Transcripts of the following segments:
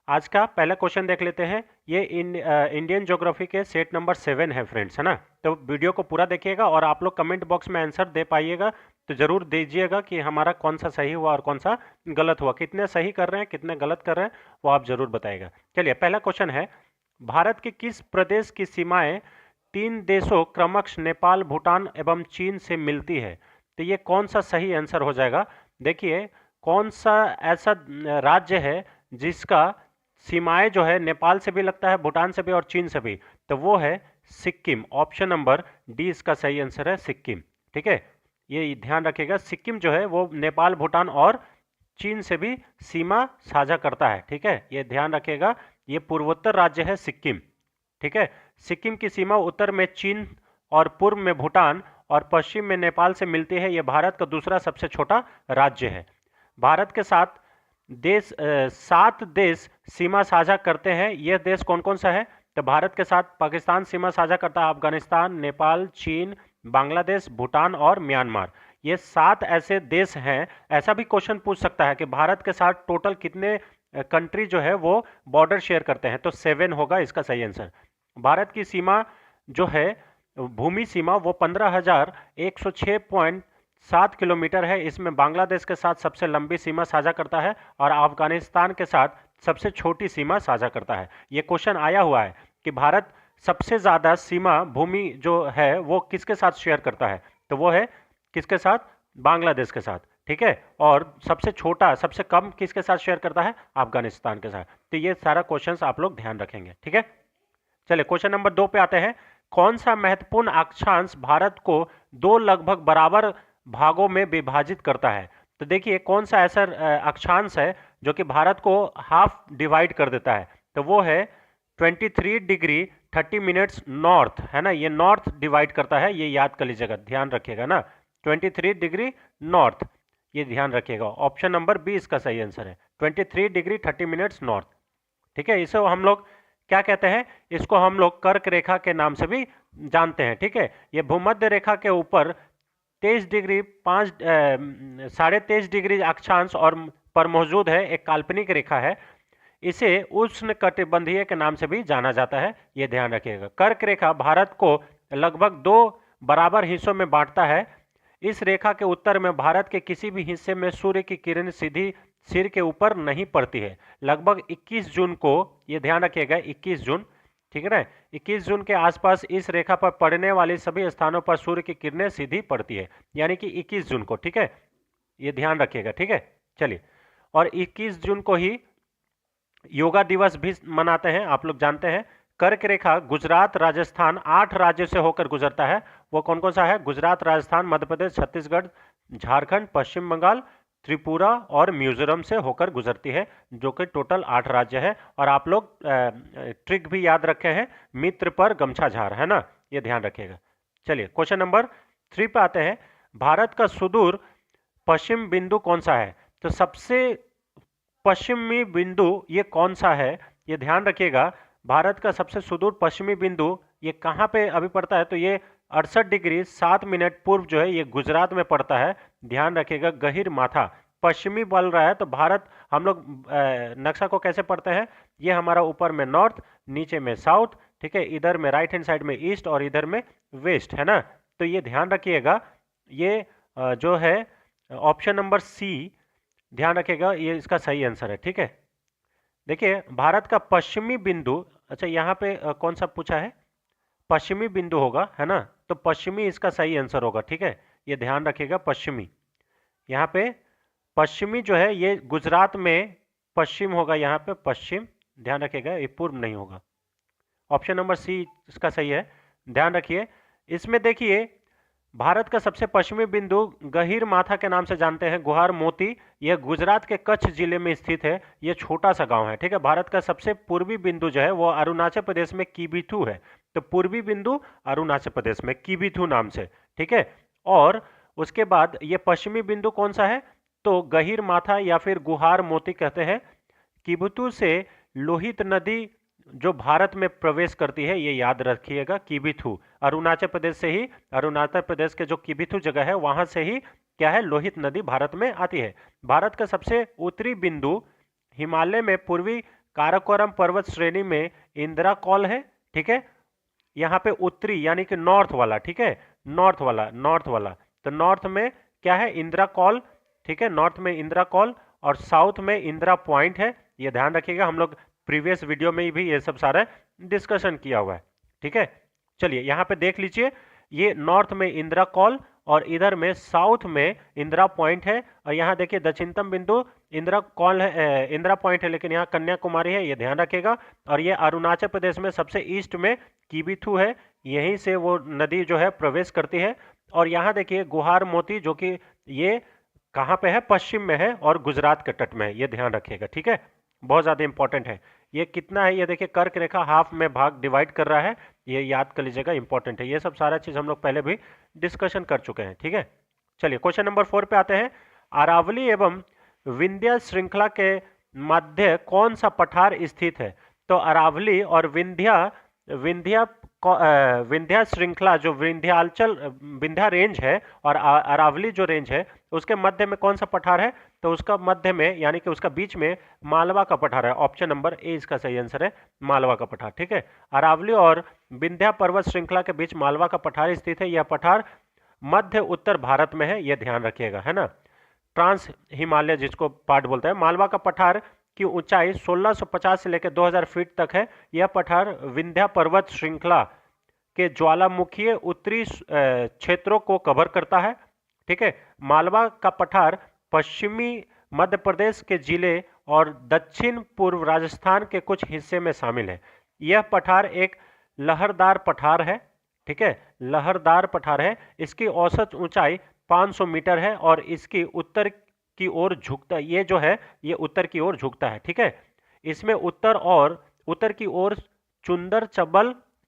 आज का पहला क्वेश्चन देख लेते हैं। ये इंडियन ज्योग्राफी के सेट नंबर 7 है फ्रेंड्स, है ना। तो वीडियो को पूरा देखिएगा और आप लोग कमेंट बॉक्स में आंसर दे पाइएगा तो जरूर दीजिएगा कि हमारा कौन सा सही हुआ और कौन सा गलत हुआ। कितने सही कर रहे हैं कितने गलत कर रहे हैं वो आप जरूर बताइएगा। चलिए पहला क्वेश्चन है, भारत के किस प्रदेश की सीमाएं तीन देशों क्रमश नेपाल, भूटान एवं चीन से मिलती है? तो ये कौन सा सही आंसर हो जाएगा? देखिए कौन सा ऐसा राज्य है जिसका सीमाएं जो है नेपाल से भी लगता है, भूटान से भी और चीन से भी, तो वो है सिक्किम। ऑप्शन नंबर डी इसका सही आंसर है, सिक्किम। ठीक है, ये ध्यान रखिएगा, सिक्किम जो है वो नेपाल, भूटान और चीन से भी सीमा साझा करता है। ठीक है, ये ध्यान रखिएगा, ये पूर्वोत्तर राज्य है सिक्किम। ठीक है, सिक्किम की सीमा उत्तर में चीन और पूर्व में भूटान और पश्चिम में नेपाल से मिलती है। यह भारत का दूसरा सबसे छोटा राज्य है। भारत के साथ 7 देश सीमा साझा करते हैं। यह देश कौन कौन सा है? तो भारत के साथ पाकिस्तान सीमा साझा करता है, अफगानिस्तान, नेपाल, चीन, बांग्लादेश, भूटान और म्यांमार। ये 7 ऐसे देश हैं। ऐसा भी क्वेश्चन पूछ सकता है कि भारत के साथ टोटल कितने कंट्री जो है वो बॉर्डर शेयर करते हैं, तो 7 होगा इसका सही आंसर। भारत की सीमा जो है, भूमि सीमा, वो 15,106.7 किलोमीटर है। इसमें बांग्लादेश के साथ सबसे लंबी सीमा साझा करता है और अफगानिस्तान के साथ सबसे छोटी सीमा साझा करता है। ये क्वेश्चन आया हुआ है कि भारत सबसे ज्यादा सीमा भूमि जो है वो किसके साथ शेयर करता है, तो वो है किसके साथ? बांग्लादेश के साथ। ठीक है, और सबसे छोटा, सबसे कम किसके साथ शेयर करता है? अफगानिस्तान के साथ। तो ये सारा क्वेश्चंस आप लोग ध्यान रखेंगे। ठीक है, चलिए क्वेश्चन नंबर 2 पे आते हैं। कौन सा महत्वपूर्ण अक्षांश भारत को 2 लगभग बराबर भागों में विभाजित करता है? तो देखिए कौन सा ऐसा अक्षांश है जो कि भारत को हाफ डिवाइड कर देता है, तो वो है 23 डिग्री 30 मिनट्स नॉर्थ, है ना। ये नॉर्थ डिवाइड करता है, ये याद कर लीजिएगा, ध्यान रखिएगा ना, 23 डिग्री नॉर्थ, ये ध्यान रखिएगा। ऑप्शन नंबर बी इसका सही आंसर है, 23 डिग्री 30 मिनट्स नॉर्थ। ठीक है, इसे हम लोग क्या कहते हैं? इसको हम लोग कर्क रेखा के नाम से भी जानते हैं। ठीक है, ये भूमध्य रेखा के ऊपर 23 डिग्री 23.5 डिग्री अक्षांश और पर मौजूद है, एक काल्पनिक रेखा है। इसे उष्ण कटिबंधीय के नाम से भी जाना जाता है, ये ध्यान रखिएगा। कर्क रेखा भारत को लगभग 2 बराबर हिस्सों में बांटता है। इस रेखा के उत्तर में भारत के किसी भी हिस्से में सूर्य की किरण सीधी सिर के ऊपर नहीं पड़ती है। लगभग 21 जून को, ये ध्यान रखिएगा, 21 जून, ठीक है ना, 21 जून के आसपास इस रेखा पर पड़ने वाली सभी स्थानों पर सूर्य की किरणें सीधी पड़ती है, यानी कि 21 जून को। ठीक है, ये ध्यान रखिएगा। ठीक है, चलिए, और 21 जून को ही योगा दिवस भी मनाते हैं, आप लोग जानते हैं। कर्क रेखा गुजरात, राजस्थान 8 राज्यों से होकर गुजरता है। वो कौन कौन सा है? गुजरात, राजस्थान, मध्य प्रदेश, छत्तीसगढ़, झारखंड, पश्चिम बंगाल, त्रिपुरा और मिजोरम से होकर गुजरती है, जो कि टोटल 8 राज्य है। और आप लोग ट्रिक भी याद रखे हैं, मित्र पर गमछा झार, है ना, ये ध्यान रखिएगा। चलिए क्वेश्चन नंबर 3 पे आते हैं। भारत का सुदूर पश्चिम बिंदु कौन सा है? तो सबसे पश्चिमी बिंदु ये कौन सा है, ये ध्यान रखिएगा। भारत का सबसे सुदूर पश्चिमी बिंदु ये कहाँ पे अभी पड़ता है? तो ये 68 डिग्री 7 मिनट पूर्व जो है, ये गुजरात में पड़ता है। ध्यान रखिएगा, गहीर माथा पश्चिमी बोल रहा है, तो भारत, हम लोग नक्शा को कैसे पढ़ते हैं? ये हमारा ऊपर में नॉर्थ, नीचे में साउथ, ठीक है, इधर में राइट हैंड साइड में ईस्ट और इधर में वेस्ट, है ना। तो ये ध्यान रखिएगा, ये जो है ऑप्शन नंबर सी, ध्यान रखिएगा, ये इसका सही आंसर है। ठीक है, देखिए भारत का पश्चिमी बिंदु, अच्छा यहाँ पे कौन सा पूछा है? पश्चिमी बिंदु होगा, है ना, तो पश्चिमी इसका सही आंसर होगा। ठीक है, ये ध्यान रखिएगा, पश्चिमी, यहाँ पे पश्चिमी जो है ये गुजरात में पश्चिम होगा, यहाँ पे पश्चिम, ध्यान रखिएगा, ये पूर्व नहीं होगा। ऑप्शन नंबर सी इसका सही है, ध्यान रखिए। इसमें देखिए भारत का सबसे पश्चिमी बिंदु गहीर माथा के नाम से जानते हैं, गुहार मोती, यह गुजरात के कच्छ जिले में स्थित है। यह छोटा सा गांव है। ठीक है, भारत का सबसे पूर्वी बिंदु जो है वो अरुणाचल प्रदेश में कीबीथू है। तो पूर्वी बिंदु अरुणाचल प्रदेश में कीबीथू नाम से। ठीक है, और उसके बाद ये पश्चिमी बिंदु कौन सा है? तो गहीर माथा या फिर गुहार मोती कहते हैं। कीबीथू से लोहित नदी जो भारत में प्रवेश करती है, ये याद रखिएगा, कीबीथू अरुणाचल प्रदेश से ही, अरुणाचल प्रदेश के जो कीबीथू जगह है वहां से ही क्या है, लोहित नदी भारत में आती है। भारत का सबसे उत्तरी बिंदु हिमालय में पूर्वी काराकोरम पर्वत श्रेणी में इंद्राकौल है, ठीक है। यहाँ पे उत्तरी यानी कि नॉर्थ वाला, ठीक है, नॉर्थ वाला, तो नॉर्थ में क्या है, इंद्राकौल, ठीक है, नॉर्थ में इंद्राकौल और साउथ में इंदिरा पॉइंट है। ये ध्यान रखिएगा, हम लोग प्रीवियस वीडियो में भी ये सब सारा डिस्कशन किया हुआ है, ठीक है। चलिए यहाँ पे देख लीजिए, ये नॉर्थ में इंद्राकौल और इधर में साउथ में इंदिरा पॉइंट है, और यहाँ देखिए दक्षिणतम बिंदु इंद्राकौल है, इंदिरा पॉइंट है, लेकिन यहाँ कन्याकुमारी है, ये ध्यान रखिएगा। और ये अरुणाचल प्रदेश में सबसे ईस्ट में किबिथु है, यहीं से वो नदी जो है प्रवेश करती है। और यहाँ देखिए गुहार मोती, जो कि ये कहाँ पे है, पश्चिम में है और गुजरात के तट में है, ये ध्यान रखिएगा, ठीक है, बहुत ज्यादा इंपॉर्टेंट है। ये कितना है, ये देखिए कर्क रेखा हाफ में भाग डिवाइड कर रहा है, ये याद कर लीजिएगा, इंपॉर्टेंट है। ये सब सारा चीज हम लोग पहले भी डिस्कशन कर चुके हैं, ठीक है। चलिए क्वेश्चन नंबर 4 पे आते हैं। अरावली एवं विंध्य श्रृंखला के मध्य कौन सा पठार स्थित है? तो अरावली और विंध्या श्रृंखला, जो विंध्या रेंज है और अरावली जो रेंज है, उसके मध्य में कौन सा पठार है? तो उसका मध्य में यानी कि उसका बीच में मालवा का पठार है। ऑप्शन नंबर ए इसका सही आंसर है, मालवा का पठार, ठीक है। अरावली और विंध्या पर्वत श्रृंखला के बीच मालवा का पठार स्थित है। यह पठार मध्य उत्तर भारत में है, यह ध्यान रखिएगा, है ना। ट्रांस हिमालय जिसको पार्ट बोलते हैं। मालवा का पठार की ऊंचाई 1650 से लेकर 2000 फीट तक है। यह पठार विंध्या पर्वत श्रृंखला के ज्वालामुखीय उत्तरी क्षेत्रों को कवर करता है, ठीक है। मालवा का पठार पश्चिमी मध्य प्रदेश के जिले और दक्षिण पूर्व राजस्थान के कुछ हिस्से में शामिल है। यह पठार एक लहरदार पठार है, ठीक है, लहरदार पठार है। इसकी औसत ऊंचाई 500 मीटर है और इसकी उत्तर की ओर झुकता, ये जो है ये उत्तर की ओर झुकता है, ठीक है। इसमें उत्तर की ओर सुंदर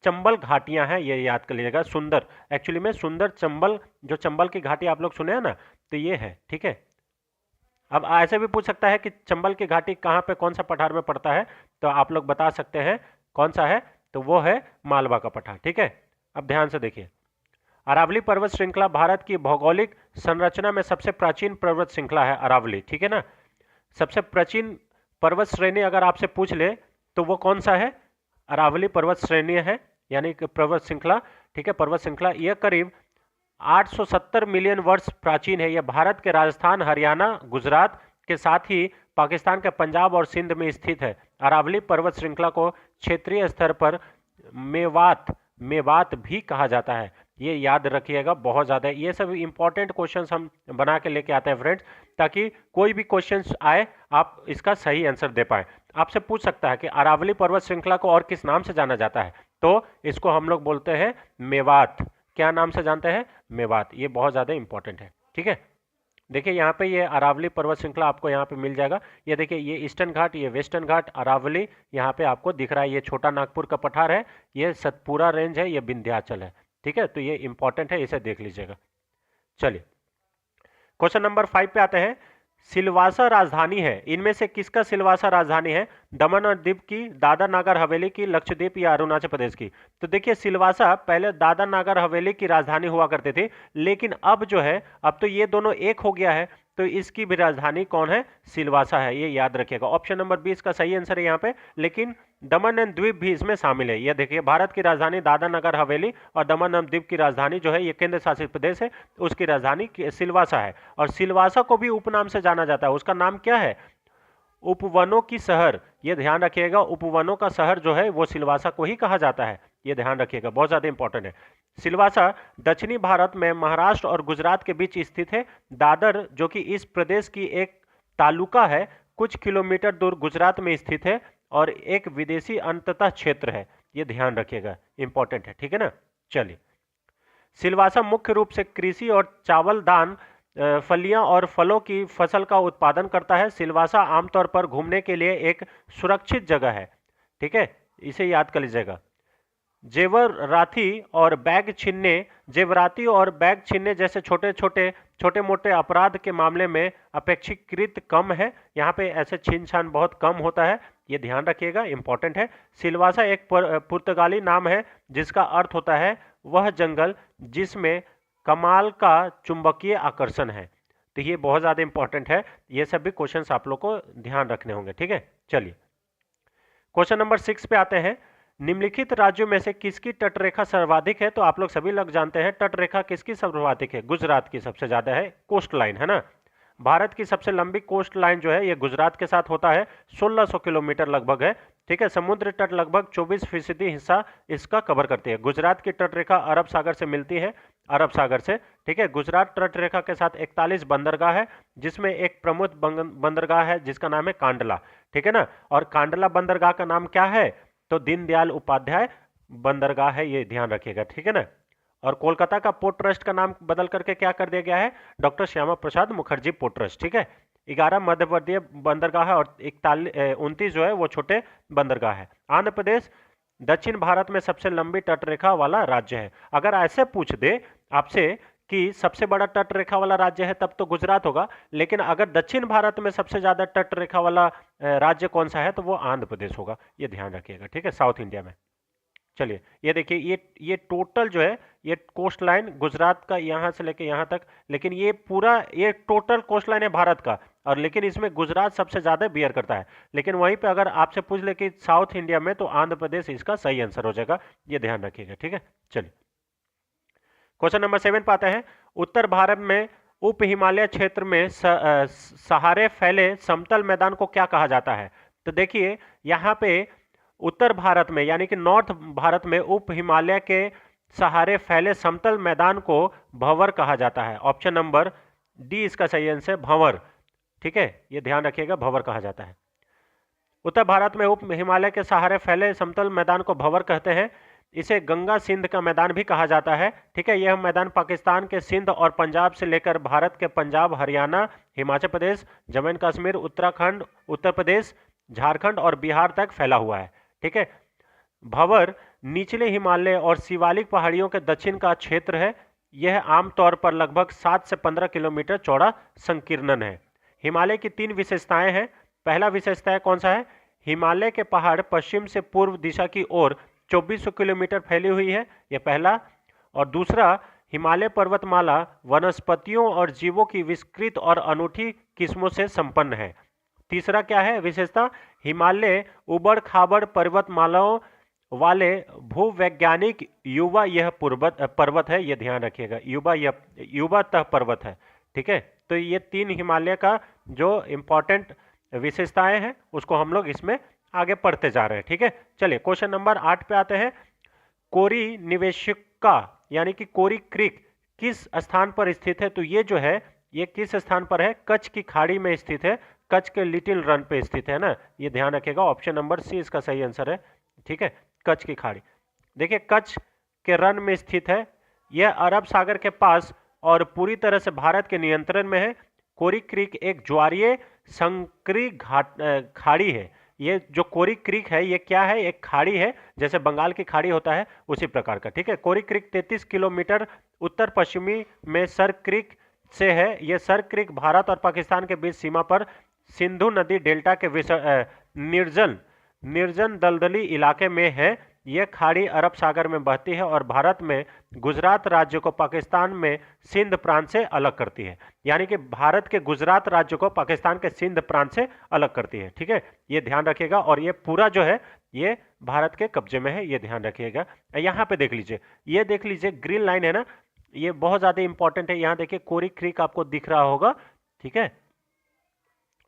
चंबल घाटियां हैं, ये याद कर लीजिएगा। सुंदर एक्चुअली में सुंदर चंबल, जो चंबल की घाटी आप लोग सुने हैं ना, तो ये है, ठीक है। अब ऐसे भी पूछ सकता है कि चंबल की घाटी कहाँ पे कौन सा पठार में पड़ता है, तो आप लोग बता सकते हैं कौन सा है, तो वो है मालवा का पठार, ठीक है। अब ध्यान से देखिए, अरावली पर्वत श्रृंखला भारत की भौगोलिक संरचना में सबसे प्राचीन पर्वत श्रृंखला है अरावली, ठीक है ना। सबसे प्राचीन पर्वत श्रेणी अगर आपसे पूछ ले तो वो कौन सा है, अरावली पर्वत श्रेणी है, यानी कि पर्वत श्रृंखला, ठीक है, पर्वत श्रृंखला। यह करीब 870 मिलियन वर्ष प्राचीन है। यह भारत के राजस्थान, हरियाणा, गुजरात के साथ ही पाकिस्तान के पंजाब और सिंध में स्थित है। अरावली पर्वत श्रृंखला को क्षेत्रीय स्तर पर मेवात भी कहा जाता है, ये याद रखिएगा, बहुत ज़्यादा। ये सब इंपॉर्टेंट क्वेश्चंस हम बना के लेके आते हैं फ्रेंड्स, ताकि कोई भी क्वेश्चंस आए आप इसका सही आंसर दे पाए। आपसे पूछ सकता है कि अरावली पर्वत श्रृंखला को और किस नाम से जाना जाता है, तो इसको हम लोग बोलते हैं मेवात। क्या नाम से जानते हैं? मेवात। ये बहुत ज़्यादा इंपॉर्टेंट है, ठीक है। देखिए यहाँ पे ये अरावली पर्वत श्रृंखला आपको यहाँ पे मिल जाएगा। ये देखिए, ये ईस्टर्न घाट, ये वेस्टर्न घाट, अरावली यहाँ पे आपको दिख रहा है। ये छोटा नागपुर का पठार है, ये सतपुरा रेंज है, ये विंध्याचल है, ठीक है। तो ये इंपॉर्टेंट है, इसे देख लीजिएगा। चलिए क्वेश्चन नंबर 5 पे आते हैं। सिलवासा राजधानी है, इनमें से किसका सिलवासा राजधानी है? दमन और दीव की, दादर नागर हवेली की, लक्षद्वीप या अरुणाचल प्रदेश की? तो देखिए, सिलवासा पहले दादर नागर हवेली की राजधानी हुआ करती थी, लेकिन अब जो है, अब तो ये दोनों एक हो गया है, तो इसकी भी राजधानी कौन है? सिलवासा है, ये याद रखिएगा। ऑप्शन नंबर 20 का सही आंसर है यहाँ पे, लेकिन दमन एंड द्वीप भी इसमें शामिल है। ये देखिए, भारत की राजधानी दादर नगर हवेली और दमन एंड द्वीप की राजधानी जो है, ये केंद्र शासित प्रदेश है, उसकी राजधानी सिलवासा है। और सिलवासा को भी उपनाम से जाना जाता है, उसका नाम क्या है? उपवनों की शहर, ये ध्यान रखिएगा। उपवनों का शहर जो है वो सिलवासा को ही कहा जाता है, ये ध्यान रखिएगा, बहुत ज्यादा इंपॉर्टेंट है। सिलवासा दक्षिणी भारत में महाराष्ट्र और गुजरात के बीच स्थित है। दादर जो कि इस प्रदेश की एक तालुका है, कुछ किलोमीटर दूर गुजरात में स्थित है और एक विदेशी अंततः क्षेत्र है, ये ध्यान रखिएगा, इंपॉर्टेंट है, ठीक है ना। चलिए, सिलवासा मुख्य रूप से कृषि और चावल दान, फलियां और फलों की फसल का उत्पादन करता है। सिलवासा आमतौर पर घूमने के लिए एक सुरक्षित जगह है, ठीक है, इसे याद कर लीजिएगा। जेवराती और बैग छीनने जैसे छोटे मोटे अपराध के मामले में अपेक्षाकृत कम है। यहाँ पे ऐसे छीन छान बहुत कम होता है, ये ध्यान रखिएगा, इंपॉर्टेंट है। सिलवासा एक पुर्तगाली नाम है जिसका अर्थ होता है वह जंगल जिसमें कमाल का चुंबकीय आकर्षण है। तो ये बहुत ज्यादा इंपॉर्टेंट है, ये सभी क्वेश्चंस आप लोग को ध्यान रखने होंगे, ठीक है। चलिए, क्वेश्चन नंबर 6 पे आते हैं। निम्नलिखित राज्यों में से किसकी तटरेखा सर्वाधिक है? तो आप लोग सभी लोग जानते हैं तटरेखा किसकी सर्वाधिक है, गुजरात की सबसे ज्यादा है, कोस्ट लाइन है ना। भारत की सबसे लंबी कोस्ट लाइन जो है ये गुजरात के साथ होता है, 1600 किलोमीटर लगभग है, ठीक है। समुद्र तट लगभग 24% हिस्सा इसका कवर करती है। गुजरात की तटरेखा अरब सागर से मिलती है, अरब सागर से, ठीक है। गुजरात तटरेखा के साथ 41 बंदरगाह है, जिसमें एक प्रमुख बंदरगाह है जिसका नाम है कांडला, ठीक है ना। और कांडला बंदरगाह का नाम क्या है? तो दीनदयाल उपाध्याय बंदरगाह है, ये ध्यान रखिएगा, ठीक है ना। और कोलकाता का पोर्ट ट्रस्ट का नाम बदल करके क्या कर दिया गया है? Doctor Shyama Prasad Mukherjee port trust, ठीक है। 11 मध्यवर्तीय बंदरगाह है और 29 जो है वो छोटे बंदरगाह है। आंध्र प्रदेश दक्षिण भारत में सबसे लंबी तटरेखा वाला राज्य है। अगर ऐसे पूछ दे आपसे कि सबसे बड़ा तटरेखा वाला राज्य है तब तो गुजरात होगा, लेकिन अगर दक्षिण भारत में सबसे ज्यादा तटरेखा वाला राज्य कौन सा है तो वो आंध्र प्रदेश होगा, ये ध्यान रखिएगा, ठीक है, साउथ इंडिया में। चलिए ये देखिए, ये टोटल जो है ये कोस्ट लाइन गुजरात का यहां से लेके यहां तक, लेकिन ये पूरा ये टोटल कोस्ट लाइन है भारत का, और लेकिन इसमें गुजरात सबसे ज्यादा बियर करता है। लेकिन वहीं पे अगर आपसे पूछ ले कि साउथ इंडिया में, तो आंध्र प्रदेश इसका सही आंसर हो जाएगा, ये ध्यान रखिएगा, ठीक है। चलिए क्वेश्चन नंबर 7 पाते हैं। उत्तर भारत में उप हिमालय क्षेत्र में सहारे फैले समतल मैदान को क्या कहा जाता है? तो देखिए यहां पे उत्तर भारत में यानी कि नॉर्थ भारत में उप हिमालय के सहारे फैले समतल मैदान को भंवर कहा जाता है। ऑप्शन नंबर डी इसका सही आंसर है, भंवर, ठीक है, ये ध्यान रखिएगा, भंवर कहा जाता है। उत्तर भारत में उप हिमालय के सहारे फैले समतल मैदान को भंवर कहते हैं। इसे गंगा सिंध का मैदान भी कहा जाता है, ठीक है। यह मैदान पाकिस्तान के सिंध और पंजाब से लेकर भारत के पंजाब, हरियाणा, हिमाचल प्रदेश, जम्मू एंड कश्मीर, उत्तराखंड, उत्तर प्रदेश, झारखंड और बिहार तक फैला हुआ है, ठीक है। भंवर निचले हिमालय और शिवालिक पहाड़ियों के दक्षिण का क्षेत्र है। यह आमतौर पर लगभग 7 से 15 किलोमीटर चौड़ा संकीर्णन है। हिमालय की 3 विशेषताएं हैं। पहला विशेषता कौन सा है? हिमालय के पहाड़ पश्चिम से पूर्व दिशा की ओर 2400 किलोमीटर फैली हुई है, यह पहला। और दूसरा, हिमालय पर्वतमाला वनस्पतियों और जीवों की विस्तृत और अनूठी किस्मों से संपन्न है। तीसरा क्या है विशेषता? हिमालय उबड़ खाबड़ पर्वतमालाओं वाले भूवैज्ञानिक युवा यह पर्वत है, यह ध्यान रखिएगा, युवा तह पर्वत है, ठीक है। तो ये 3 हिमालय का जो इंपॉर्टेंट विशेषताएं हैं उसको हम लोग इसमें आगे पढ़ते जा रहे हैं, ठीक है। चलिए क्वेश्चन नंबर 8 पे आते हैं। कोरी निवेशिका यानी कि कोरी क्रीक किस स्थान पर स्थित है? तो ये जो है ये किस स्थान पर है? कच्छ की खाड़ी में स्थित है, कच्छ के लिटिल रन पे स्थित है ना, ये ध्यान रखिएगा। ऑप्शन नंबर सी इसका सही आंसर है, ठीक है, कच्छ की खाड़ी। देखिए कच्छ के रन में स्थित है, यह अरब सागर के पास और पूरी तरह से भारत के नियंत्रण में है। कोरी क्रीक एक ज्वारीय संकरी खाड़ी है। ये जो कोरी क्रीक है ये क्या है? एक खाड़ी है, जैसे बंगाल की खाड़ी होता है उसी प्रकार का, ठीक है। कोरी क्रीक 33 किलोमीटर उत्तर पश्चिमी में सर क्रीक से है। यह सर क्रीक भारत और पाकिस्तान के बीच सीमा पर सिंधु नदी डेल्टा के निर्जन दलदली इलाके में है। यह खाड़ी अरब सागर में बहती है और भारत में गुजरात राज्य को पाकिस्तान में सिंध प्रांत से अलग करती है। यानी कि भारत के गुजरात राज्य को पाकिस्तान के सिंध प्रांत से अलग करती है, ठीक है, ये ध्यान रखिएगा। और ये पूरा जो है ये भारत के कब्जे में है, ये ध्यान रखिएगा। यहाँ पे देख लीजिए, ये देख लीजिए ग्रीन लाइन है ना, ये बहुत ज्यादा इंपॉर्टेंट है। यहाँ देखिए कोरी क्रीक आपको दिख रहा होगा, ठीक है,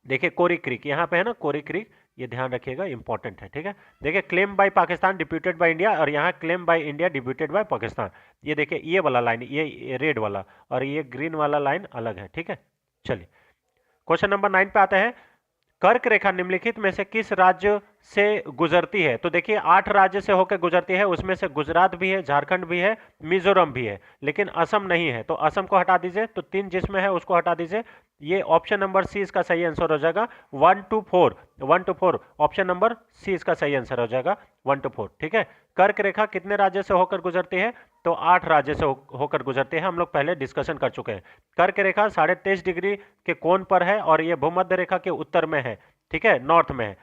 देखिए कोरी क्रीक यहाँ पे है ना, कोरी क्रीक, ये ध्यान रखिएगा, इंपॉर्टेंट है, ठीक है। देखिए claim by Pakistan deputed by India, और यहाँ claim by India deputed by Pakistan. ये देखिए ये वाला लाइन, ये रेड वाला और ये ग्रीन वाला लाइन अलग है, ठीक है। चलिए क्वेश्चन नंबर 9 पे आते हैं। कर्क रेखा निम्नलिखित में से किस राज्य से गुजरती है? तो देखिए 8 राज्य से होकर गुजरती है, उसमें से गुजरात भी है, झारखंड भी है, मिजोरम भी है, लेकिन असम नहीं है। तो असम को हटा दीजिए, तो 3 जिसमें है उसको हटा दीजिए। ये ऑप्शन नंबर सी इसका सही आंसर हो जाएगा, 1 to 4 ऑप्शन नंबर सी इसका सही आंसर हो जाएगा, 1 to 4, ठीक है। कर्क रेखा कितने राज्य से होकर गुजरती है? तो 8 राज्य से होकर गुजरती है, हम लोग पहले डिस्कशन कर चुके हैं। कर्क रेखा 23.5 डिग्री के कोण पर है और ये भूमध्य रेखा के उत्तर में है, ठीक है, नॉर्थ में है,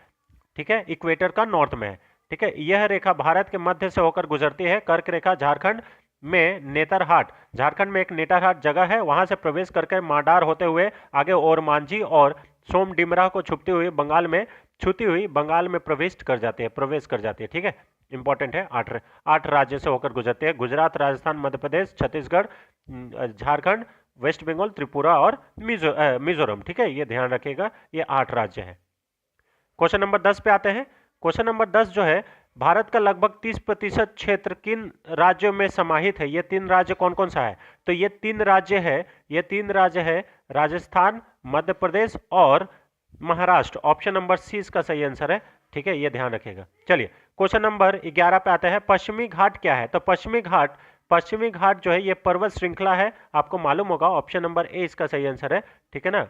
ठीक है, इक्वेटर का नॉर्थ में है, ठीक है। यह रेखा भारत के मध्य से होकर गुजरती है। कर्क रेखा झारखंड में नेतरहाट, झारखंड में एक नेतरहाट जगह है, वहां से प्रवेश करके माडार होते हुए आगे ओरमांझी और सोमडिमरा को छुपते हुए बंगाल में छूती हुई बंगाल में प्रवेश कर जाती है। ठीक है, इंपॉर्टेंट है। 8 राज्यों से होकर गुजरते हैं। गुजरात, राजस्थान, मध्य प्रदेश, छत्तीसगढ़, झारखंड, वेस्ट बंगाल, त्रिपुरा और मिजोरम। ठीक है, ये ध्यान रखिएगा, ये 8 राज्य हैं। क्वेश्चन नंबर 10 पे आते हैं। क्वेश्चन नंबर 10 जो है, भारत का लगभग 30% क्षेत्र किन राज्यों में समाहित है? ये 3 राज्य कौन कौन सा है? तो ये 3 राज्य है राजस्थान, मध्य प्रदेश और महाराष्ट्र। ऑप्शन नंबर सी इसका सही आंसर है। ठीक है, ये ध्यान रखिएगा। चलिए क्वेश्चन नंबर 11 पे आते हैं। पश्चिमी घाट क्या है? तो पश्चिमी घाट जो है ये पर्वत श्रृंखला है, आपको मालूम होगा। ऑप्शन नंबर ए इसका सही आंसर है। ठीक है ना,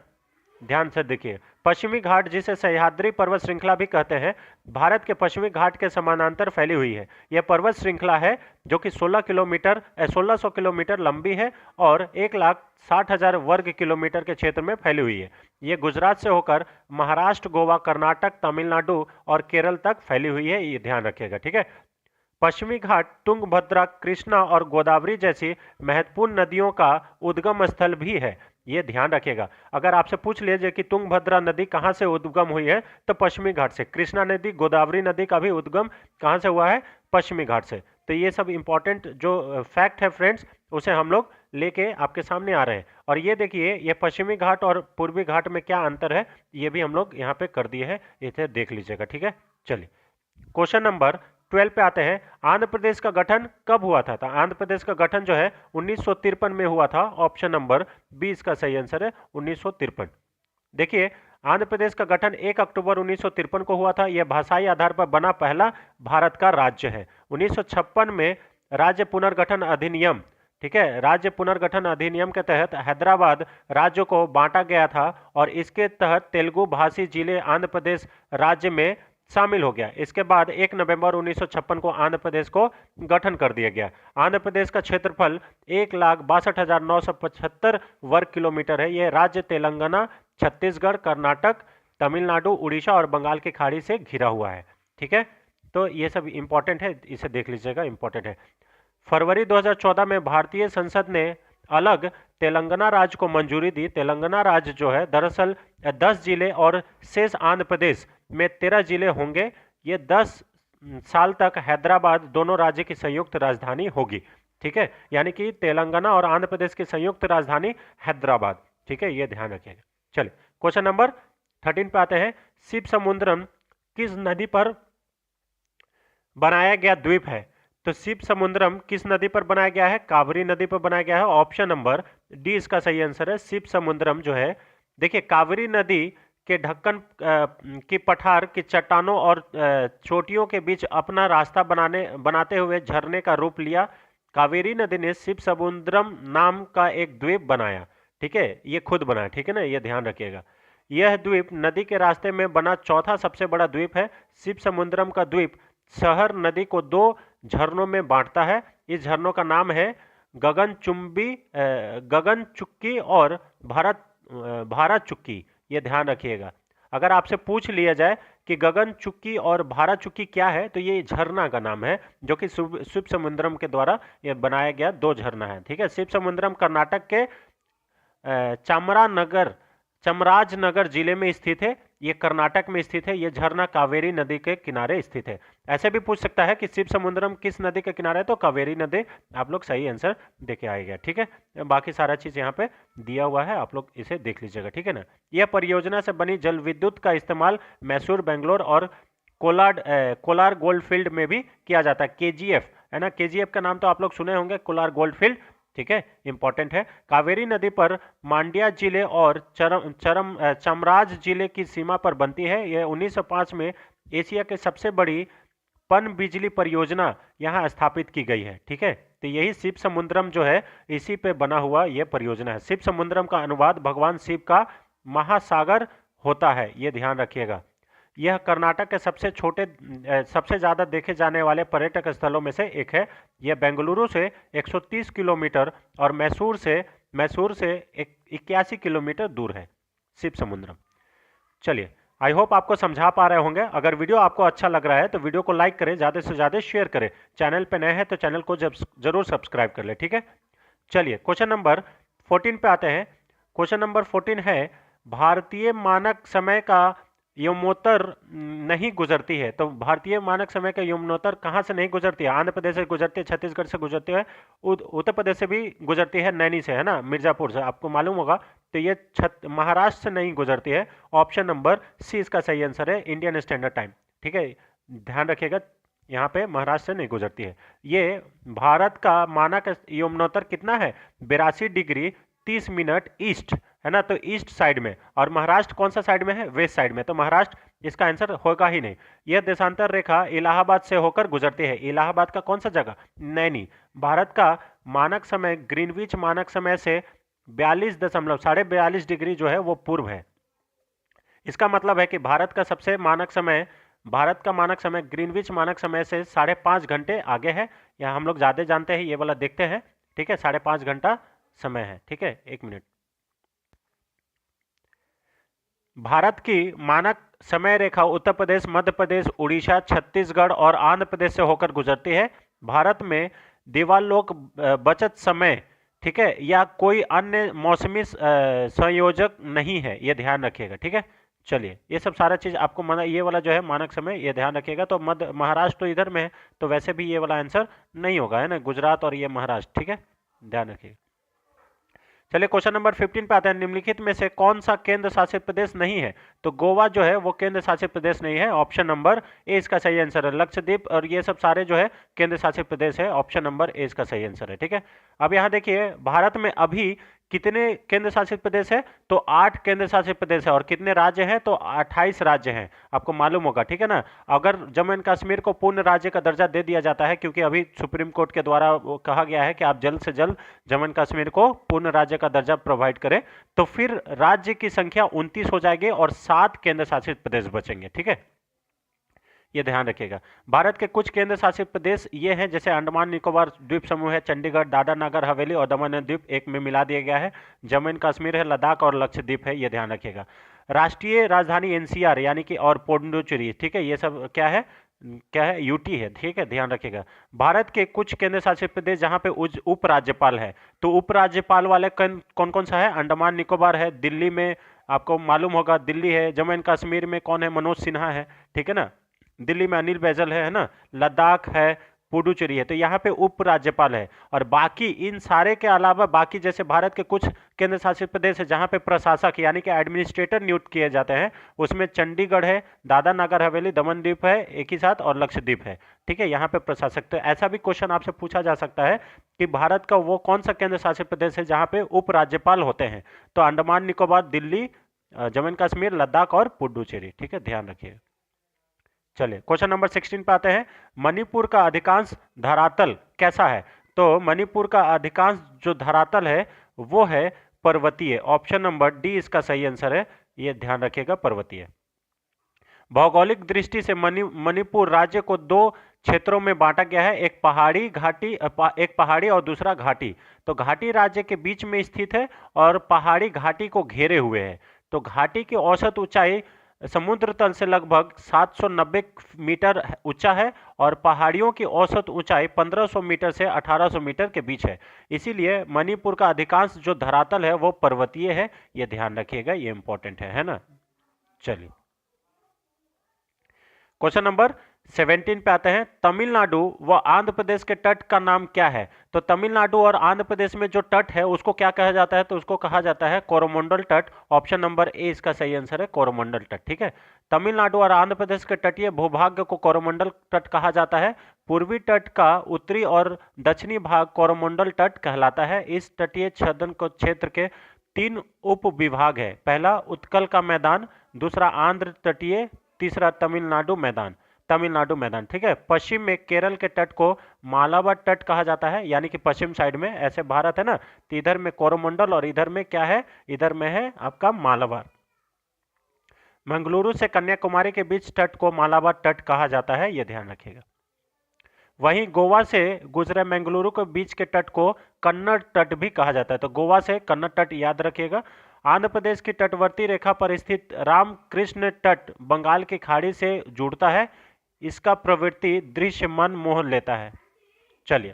ध्यान से देखिए। पश्चिमी घाट जिसे सह्याद्री पर्वत श्रृंखला भी कहते हैं, भारत के पश्चिमी घाट के समानांतर फैली हुई है। यह पर्वत श्रृंखला है जो कि 1600 किलोमीटर लंबी है और 1,60,000 वर्ग किलोमीटर के क्षेत्र में फैली हुई है। ये गुजरात से होकर महाराष्ट्र, गोवा, कर्नाटक, तमिलनाडु और केरल तक फैली हुई है, ये ध्यान रखिएगा। ठीक है, पश्चिमी घाट तुंगभद्रा, कृष्णा और गोदावरी जैसी महत्वपूर्ण नदियों का उद्गम स्थल भी है, ये ध्यान रखिएगा। अगर आपसे पूछ लीजिए कि तुंगभद्रा नदी कहां से उद्गम हुई है, तो पश्चिमी घाट से। कृष्णा नदी, गोदावरी नदी का भी उद्गम कहां से हुआ है? पश्चिमी घाट से। तो ये सब इंपॉर्टेंट जो फैक्ट है फ्रेंड्स, उसे हम लोग लेके आपके सामने आ रहे हैं। और ये देखिए, ये पश्चिमी घाट और पूर्वी घाट में क्या अंतर है, ये भी हम लोग यहाँ पे कर दिए हैं, इसे देख लीजिएगा। ठीक है, चलिए क्वेश्चन नंबर 12 पे आते हैं। आंध्र प्रदेश का गठन कब हुआ था? तो आंध्र प्रदेश का गठन जो है 1953 में हुआ था। ऑप्शन नंबर बी इसका सही आंसर है, 1953। देखिए, आंध्र प्रदेश का गठन 1 अक्टूबर 1953 को हुआ था। यह भाषाई आधार पर बना पहला भारत का राज्य है। 1956 में राज्य पुनर्गठन अधिनियम, ठीक है, राज्य पुनर्गठन अधिनियम के तहत हैदराबाद राज्य को बांटा गया था और इसके तहत तेलुगु भाषी जिले आंध्र प्रदेश राज्य में शामिल हो गया। इसके बाद 1 नवंबर 1956 को आंध्र प्रदेश को गठन कर दिया गया। आंध्र प्रदेश का क्षेत्रफल 1,62,975 वर्ग किलोमीटर है। यह राज्य तेलंगाना, छत्तीसगढ़, कर्नाटक, तमिलनाडु, उड़ीसा और बंगाल की खाड़ी से घिरा हुआ है। ठीक है, तो ये सब इंपॉर्टेंट है, इसे देख लीजिएगा, इंपॉर्टेंट है। फरवरी 2014 में भारतीय संसद ने अलग तेलंगाना राज्य को मंजूरी दी। तेलंगाना राज्य जो है दरअसल 10 जिले और शेष आंध्र प्रदेश में 13 जिले होंगे। ये 10 साल तक हैदराबाद दोनों राज्य की संयुक्त राजधानी होगी। ठीक है, यानी कि तेलंगाना और आंध्र प्रदेश की संयुक्त राजधानी हैदराबाद। ठीक है, ये ध्यान रखिएगा। चलिए क्वेश्चन नंबर 13 पे आते हैं। शिव समुद्रम किस नदी पर बनाया गया द्वीप है? तो शिव समुद्रम किस नदी पर बनाया गया है? कावेरी नदी पर बनाया गया है। ऑप्शन नंबर डी इसका सही आंसर है। शिव समुद्रम जो है, देखिए, कावेरी नदी के ढक्कन की पठार की चट्टानों और चोटियों के बीच अपना रास्ता बनाते हुए झरने का रूप लिया। कावेरी नदी ने शिव समुद्रम नाम का एक द्वीप बनाया। ठीक है, ये खुद बनाया। ठीक है ना, ये ध्यान रखिएगा। यह द्वीप नदी के रास्ते में बना चौथा सबसे बड़ा द्वीप है। शिव समुद्रम का द्वीप शहर नदी को 2 झरनों में बांटता है। इस झरनों का नाम है गगन चुक्की और भारत चुक्की, ये ध्यान रखिएगा। अगर आपसे पूछ लिया जाए कि गगन चुक्की और भारत चुक्की क्या है, तो ये झरना का नाम है जो कि शिव समुद्रम के द्वारा ये बनाया गया 2 झरना है। ठीक है, शिव समुद्रम कर्नाटक के चामराजनगर जिले में स्थित है। ये कर्नाटक में स्थित है। ये झरना कावेरी नदी के किनारे स्थित है। ऐसे भी पूछ सकता है कि शिव समुद्रम किस नदी के किनारे है, तो कावेरी नदी आप लोग सही आंसर देके आएगा। ठीक है, बाकी सारा चीज यहाँ पे दिया हुआ है, आप लोग इसे देख लीजिएगा। ठीक है ना, यह परियोजना से बनी जल विद्युत का इस्तेमाल मैसूर, बेंगलोर और कोलार गोल्डफील्ड में भी किया जाता है। केजीएफ है ना, केजीएफ का नाम तो आप लोग सुने होंगे, कोलार गोल्डफील्ड। ठीक है, इंपॉर्टेंट है। कावेरी नदी पर मांड्या जिले और चामराज जिले की सीमा पर बनती है। यह 1905 में एशिया के सबसे बड़ी पन बिजली परियोजना यहाँ स्थापित की गई है। ठीक है, तो यही शिव समुद्रम जो है इसी पे बना हुआ यह परियोजना है। शिव समुद्रम का अनुवाद भगवान शिव का महासागर होता है, ये ध्यान रखिएगा। यह कर्नाटक के सबसे ज़्यादा देखे जाने वाले पर्यटक स्थलों में से एक है। यह बेंगलुरु से 130 किलोमीटर और मैसूर से 81 किलोमीटर दूर है शिव समुद्रम। चलिए, आई होप आपको समझा पा रहे होंगे। अगर वीडियो आपको अच्छा लग रहा है तो वीडियो को लाइक करें, ज़्यादा से ज़्यादा शेयर करें। चैनल पे नए हैं तो चैनल को जरूर सब्सक्राइब कर ले। ठीक है, चलिए क्वेश्चन नंबर 14 पे आते हैं। क्वेश्चन नंबर 14 है, भारतीय मानक समय का यमुनोत्तर नहीं गुजरती है, तो भारतीय मानक समय का यमुनोत्तर कहाँ से नहीं गुजरती है? आंध्र प्रदेश से गुजरती है, छत्तीसगढ़ से गुजरती है, उत्तर प्रदेश से भी गुजरती है, नैनी से, है ना, मिर्जापुर से, आपको मालूम होगा। तो ये महाराष्ट्र से नहीं गुजरती है। ऑप्शन नंबर सी इसका सही आंसर है, इंडियन स्टैंडर्ड टाइम। ठीक है, ध्यान रखिएगा, यहाँ पे महाराष्ट्र से नहीं गुजरती है। ये भारत का मानक यमुनोत्तर कितना है? 82 डिग्री 30 मिनट ईस्ट, है ना, तो ईस्ट साइड में। और महाराष्ट्र कौन सा साइड में है? वेस्ट साइड में, तो महाराष्ट्र इसका आंसर होगा ही नहीं। यह देशांतर रेखा इलाहाबाद से होकर गुजरती है। इलाहाबाद का कौन सा जगह? नैनी। भारत का मानक समय ग्रीनविच मानक समय से 42.42 डिग्री जो है वो पूर्व है। इसका मतलब है कि भारत का मानक समय ग्रीनविच मानक समय से 5.5 घंटे आगे है। यहाँ हम लोग ज्यादा जानते हैं, ये वाला देखते हैं। ठीक है, 5.5 घंटा समय है। ठीक है, 1 मिनट। भारत की मानक समय रेखा उत्तर प्रदेश, मध्य प्रदेश, उड़ीसा, छत्तीसगढ़ और आंध्र प्रदेश से होकर गुजरती है। भारत में दिवालोक बचत समय, ठीक है, या कोई अन्य मौसमी संयोजक नहीं है, यह ध्यान रखिएगा। ठीक है, चलिए, ये सब सारा चीज आपको ये वाला जो है मानक समय, ये ध्यान रखिएगा। तो महाराष्ट्र तो इधर में है, तो वैसे भी ये वाला आंसर नहीं होगा, है ना, गुजरात और ये महाराष्ट्र। ठीक है, ध्यान रखिएगा। चलिए, क्वेश्चन नंबर 15 पे आते हैं। निम्नलिखित में से कौन सा केंद्र शासित प्रदेश नहीं है? तो गोवा जो है वो केंद्र शासित प्रदेश नहीं है। ऑप्शन नंबर ए इसका सही आंसर है। लक्षद्वीप और ये सब सारे जो है केंद्र शासित प्रदेश है। ऑप्शन नंबर ए इसका सही आंसर है। ठीक है, अब यहाँ देखिए, भारत में अभी कितने केंद्र शासित प्रदेश है? तो 8 केंद्र शासित प्रदेश है। और कितने राज्य हैं? तो 28 राज्य हैं, आपको मालूम होगा। ठीक है ना, अगर जम्मू एंड कश्मीर को पूर्ण राज्य का दर्जा दे दिया जाता है, क्योंकि अभी सुप्रीम कोर्ट के द्वारा वो कहा गया है कि आप जल्द से जल्द जम्मू एंड कश्मीर को पूर्ण राज्य का दर्जा प्रोवाइड करें, तो फिर राज्य की संख्या 29 हो जाएगी और 7 केंद्र शासित प्रदेश बचेंगे। ठीक है, ये ध्यान रखिएगा। भारत के कुछ केंद्र शासित प्रदेश ये हैं, जैसे अंडमान निकोबार द्वीप समूह है, चंडीगढ़, दादरा नगर हवेली और दमन एंड द्वीप एक में मिला दिया गया है, जम्मू एंड कश्मीर है, लद्दाख और लक्षद्वीप है, ये ध्यान रखिएगा। राष्ट्रीय राजधानी एनसीआर यानी कि और पुडुचेरी, ठीक है, ये सब क्या है यूटी है। ठीक है, ध्यान रखिएगा। भारत के कुछ केंद्र शासित प्रदेश जहां पे उपराज्यपाल है, तो उपराज्यपाल वाले कौन कौन सा है? अंडमान निकोबार है, दिल्ली में आपको मालूम होगा दिल्ली है, जम्मू एंड कश्मीर में कौन है? मनोज सिन्हा है। ठीक है ना, दिल्ली में अनिल बैजल है ना, लद्दाख है, पुडुचेरी है, तो यहाँ पे उपराज्यपाल है। और बाकी इन सारे के अलावा बाकी जैसे भारत के कुछ केंद्र शासित प्रदेश है जहाँ पे प्रशासक यानी कि एडमिनिस्ट्रेटर नियुक्त किए जाते हैं, उसमें चंडीगढ़ है, दादरा नगर हवेली, दमन द्वीप है एक ही साथ और लक्षद्वीप है। ठीक है, यहाँ पे प्रशासक। तो ऐसा भी क्वेश्चन आपसे पूछा जा सकता है कि भारत का वो कौन सा केंद्र शासित प्रदेश है जहाँ पे उपराज्यपाल होते हैं? तो अंडमान निकोबार, दिल्ली, जम्मू एंड कश्मीर, लद्दाख और पुडुचेरी। ठीक है, ध्यान रखिए। चलिए, क्वेश्चन नंबर 16 पे आते हैं। मणिपुर का अधिकांश धरातल कैसा है? तो मणिपुर का अधिकांश जो धरातल है वो है पर्वतीय। ऑप्शन नंबर डी इसका सही आंसर है, ये ध्यान रखिएगा, पर्वतीय। भौगोलिक दृष्टि से मणिपुर राज्य को 2 क्षेत्रों में बांटा गया है, एक पहाड़ी और दूसरा घाटी। तो घाटी राज्य के बीच में स्थित है और पहाड़ी घाटी को घेरे हुए है। तो घाटी की औसत ऊंचाई समुद्र तल से लगभग 790 मीटर ऊंचा है और पहाड़ियों की औसत ऊंचाई 1500 मीटर से 1800 मीटर के बीच है। इसीलिए मणिपुर का अधिकांश जो धरातल है वो पर्वतीय है, ये ध्यान रखिएगा, ये इंपॉर्टेंट है ना। चलिए, क्वेश्चन नंबर 17 पे आते हैं। तमिलनाडु व आंध्र प्रदेश के तट का नाम क्या है? तो तमिलनाडु और आंध्र प्रदेश में जो तट है उसको क्या कहा जाता है? तो उसको कहा जाता है कोरोमंडल तट। ऑप्शन नंबर ए इसका सही आंसर है, कोरोमंडल तट। ठीक है, तमिलनाडु और आंध्र प्रदेश के तटीय भूभाग को कोरोमंडल तट कहा जाता है। पूर्वी तट का उत्तरी और दक्षिणी भाग कोरोमंडल तट कहलाता है। इस तटीय क्षेत्र के 3 उप विभाग है। पहला उत्कल का मैदान, दूसरा आंध्र तटीय, तीसरा तमिलनाडु मैदान। ठीक है, पश्चिम में केरल के तट को मालाबार तट कहा जाता है, यानी कि पश्चिम साइड में, ऐसे भारत है ना, तो इधर में कोरोमंडल और इधर में क्या है? इधर में है आपका मालाबार। मंगलुरु से कन्याकुमारी के बीच तट को मालाबार तट कहा जाता है, यह ध्यान रखिएगा। वहीं गोवा से गुजरे मंगलुरु के बीच के तट को कन्नड़ तट भी कहा जाता है। तो गोवा से कन्नड़ तट याद रखिएगा। आंध्र प्रदेश की तटवर्ती रेखा पर स्थित रामकृष्ण तट बंगाल की खाड़ी से जुड़ता है। इसका प्रवृत्ति दृश्य मन मोह लेता है। चलिए,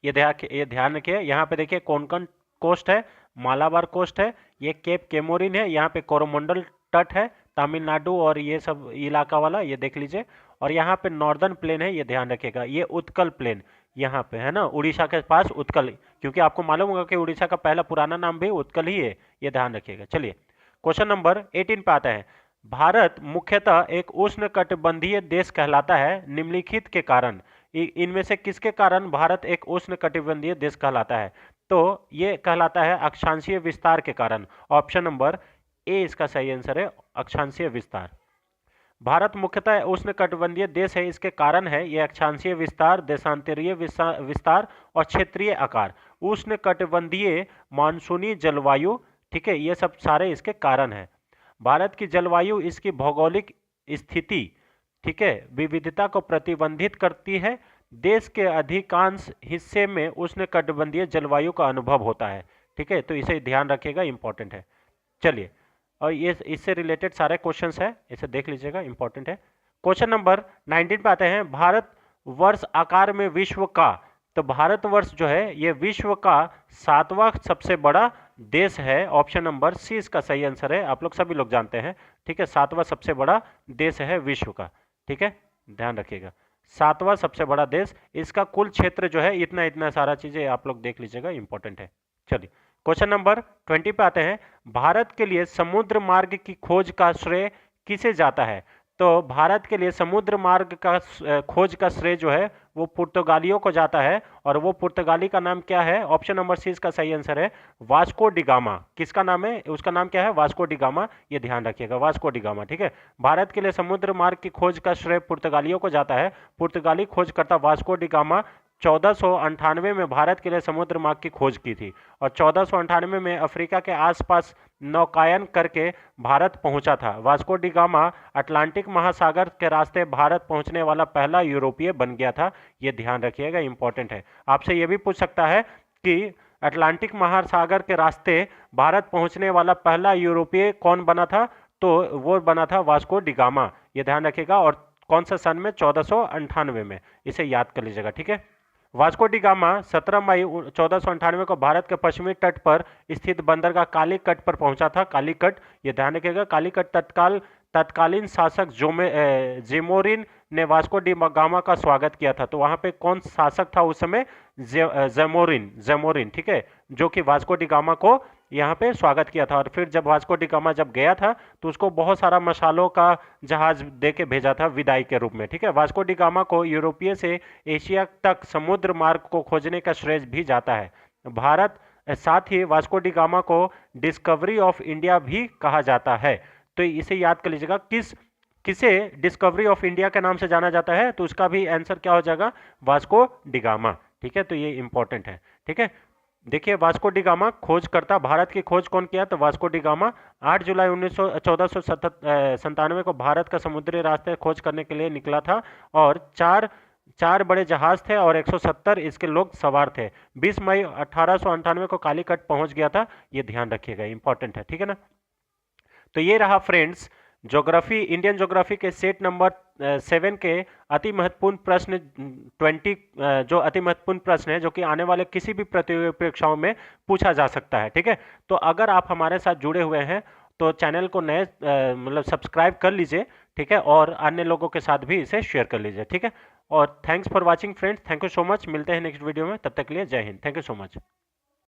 ये ध्यान रखिए। यहाँ पे देखिए कोंकण कोस्ट है, मालाबार कोस्ट है, ये केप केमोरिन है, यहाँ पे कोरोमंडल तट है, तमिलनाडु और ये सब इलाका वाला, ये देख लीजिए। और यहाँ पे नॉर्दर्न प्लेन है, ये ध्यान रखिएगा, ये उत्कल प्लेन यहाँ पे है ना, उड़ीसा के पास उत्कल, क्योंकि आपको मालूम होगा कि उड़ीसा का पहला पुराना नाम भी उत्कल ही है, ये ध्यान रखिएगा। चलिए क्वेश्चन नंबर 18 पे आते हैं। भारत मुख्यतः एक उष्णकटिबंधीय देश कहलाता है निम्नलिखित के कारण। इनमें से किसके कारण भारत एक उष्णकटिबंधीय देश कहलाता है? तो ये कहलाता है अक्षांशीय विस्तार के कारण। ऑप्शन नंबर ए इसका सही आंसर है, अक्षांशीय विस्तार। भारत मुख्यतः उष्णकटिबंधीय देश है, इसके कारण है ये अक्षांशीय विस्तार, देशांतरीय विस्तार और क्षेत्रीय आकार। उष्णकटिबंधीय मानसूनी जलवायु, ठीक है, ये सब सारे इसके कारण है। भारत की जलवायु इसकी भौगोलिक स्थिति, ठीक है, विविधता को प्रतिबंधित करती है। देश के अधिकांश हिस्से में उष्णकटिबंधीय जलवायु का अनुभव होता है, ठीक है, तो इसे ध्यान रखिएगा, इंपॉर्टेंट है। चलिए, और ये इससे रिलेटेड सारे क्वेश्चंस है, इसे देख लीजिएगा, इंपॉर्टेंट है। क्वेश्चन नंबर 19 पे आते हैं। भारत वर्ष आकार में विश्व का, तो भारतवर्ष जो है ये विश्व का 7वां सबसे बड़ा देश है। ऑप्शन नंबर सी इसका सही आंसर है, आप लोग सभी लोग जानते हैं, ठीक है, 7वां सबसे बड़ा देश है विश्व का, ठीक है, ध्यान रखिएगा, 7वां सबसे बड़ा देश। इसका कुल क्षेत्र जो है इतना इतना सारा चीजें आप लोग देख लीजिएगा, इंपॉर्टेंट है। चलिए क्वेश्चन नंबर 20 पे आते हैं। भारत के लिए समुद्र मार्ग की खोज का श्रेय किसे जाता है? तो भारत के लिए समुद्र मार्ग का खोज का श्रेय जो है वो पुर्तगालियों को जाता है, और वो पुर्तगाली का नाम क्या है? ऑप्शन नंबर सी इसका सही आंसर है, वास्को डी गामा। किसका नाम है? उसका नाम क्या है? वास्को डी गामा, ये ध्यान रखिएगा, वास्को डी गामा, ठीक है। भारत के लिए समुद्र मार्ग की खोज का श्रेय पुर्तगालियों को जाता है। पुर्तगाली खोजकर्ता वास्को डी गामा 1498 में भारत के लिए समुद्र मार्ग की खोज की थी, और 1498 में अफ्रीका के आसपास नौकायन करके भारत पहुंचा था। वास्को डी गामा अटलांटिक महासागर के रास्ते भारत पहुंचने वाला पहला यूरोपीय बन गया था, ये ध्यान रखिएगा, इंपॉर्टेंट है। आपसे ये भी पूछ सकता है कि अटलांटिक महासागर के रास्ते भारत पहुंचने वाला पहला यूरोपीय कौन बना था? तो वो बना था वास्को डी गामा, ये ध्यान रखिएगा, और कौन सा सन में? 1498 में, इसे याद कर लीजिएगा, ठीक है। वास्को डी गामा 17 मई 1498 को भारत के पश्चिमी तट पर स्थित बंदरगाह कालीकट पर पहुंचा था। कालीकट, ये ध्यान रखिएगा, कालीकट तत्कालीन शासक जेमोरिन ने वास्को डी गामा का स्वागत किया था। तो वहां पे कौन शासक था उस समय? जेमोरिन, ठीक है, जो कि वास्को डी गामा को यहाँ पे स्वागत किया था। और फिर जब वास्को डी गामा जब गया था तो उसको बहुत सारा मसालों का जहाज दे के भेजा था विदाई के रूप में, ठीक है। वास्को डी गामा को यूरोपीय से एशिया तक समुद्र मार्ग को खोजने का श्रेय भी जाता है। भारत साथ ही वास्को डी गामा को डिस्कवरी ऑफ इंडिया भी कहा जाता है। तो इसे याद कर लीजिएगा, किसे डिस्कवरी ऑफ इंडिया के नाम से जाना जाता है? तो उसका भी आंसर क्या हो जाएगा? वास्को डी गामा, ठीक है, तो ये इंपॉर्टेंट है, ठीक है। देखिए, वास्को डी गामा खोजकर्ता, भारत की खोज कौन किया? तो वास्को डी गामा 8 जुलाई 1497 को भारत का समुद्री रास्ते खोज करने के लिए निकला था, और चार बड़े जहाज थे और 170 इसके लोग सवार थे। 20 मई 1898 को कालीकट पहुंच गया था, ये ध्यान रखिएगा, इंपॉर्टेंट है, ठीक है ना। तो ये रहा फ्रेंड्स ज्योग्राफी, इंडियन ज्योग्राफी के सेट नंबर 7 के अति महत्वपूर्ण प्रश्न 20, जो अति महत्वपूर्ण प्रश्न है जो कि आने वाले किसी भी प्रतियोगी परीक्षाओं में पूछा जा सकता है, ठीक है। तो अगर आप हमारे साथ जुड़े हुए हैं तो चैनल को नए मतलब सब्सक्राइब कर लीजिए, ठीक है, और अन्य लोगों के साथ भी इसे शेयर कर लीजिए, ठीक है। और thanks for watching friends, thank you so much, मिलते हैं नेक्स्ट वीडियो में, तब तक के लिए जय Hind, thank you so much.